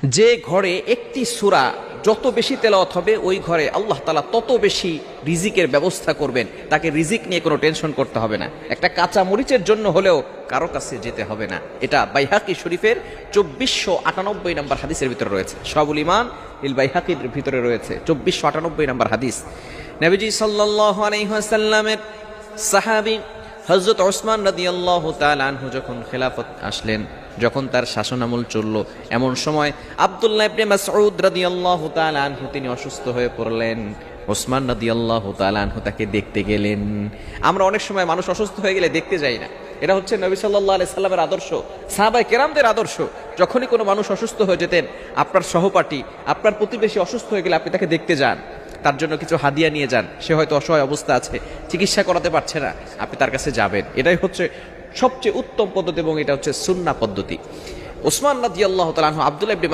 যে ঘরে একটি সূরা যত বেশি তেলাওয়াত হবে ওই ঘরে আল্লাহ তাআলা তত বেশি রিজিকের ব্যবস্থা করবেন। তাকে রিজিক নিয়ে কোনো টেনশন করতে হবে না। একটা কাঁচা মরিচের জন্য হলেও কারো কাছে যেতে হবে না। এটা বাইহাকি শরীফের 2498 নম্বর হাদিসের ভিতরে রয়েছে। শাহুল ঈমান ইল বাইহাকির ভিতরে রয়েছে 2498 নম্বর হাদিস। নবীজি সাল্লাল্লাহু আলাইহি ওয়াসাল্লামের সাহাবী হযরত ওসমান রাদিয়াল্লাহু তাআলা আনহু যখন খেলাফত আসলেন, যখন তার শাসনামল চলল, এমন সময় আব্দুল্লাহ ইবনে মাসউদ রাদিয়াল্লাহু তাআলা আনহু তিনি অসুস্থ হয়ে পড়লেন। ওসমান রাদিয়াল্লাহু তাআলা আনহু তাকে দেখতে গেলেন। আমরা অনেক সময় মানুষ অসুস্থ হয়ে গেলে দেখতে যাই না। এটা হচ্ছে নবী সাল্লাল্লাহু আলাইহি সাল্লামের আদর্শ, সাহাবায়ে কেরামদের আদর্শ। যখনই কোনো মানুষ অসুস্থ হয়ে যেতেন, আপনার সহপাঠী, আপনার প্রতিবেশী অসুস্থ হয়ে গেলে আপনি তাকে দেখতে যান, তার জন্য কিছু হাদিয়া নিয়ে যান। সে হয়তো অসহায় অবস্থা আছে, চিকিৎসা করাতে পারছে না, আপনি তার কাছে যাবেন। এটাই হচ্ছে সবচেয়ে উত্তম পদ্ধতি এবং এটা হচ্ছে সুন্নাহ পদ্ধতি। ওসমান রাদিয়াল্লাহু তাআলা আনহু আব্দুল্লাহ ইবনে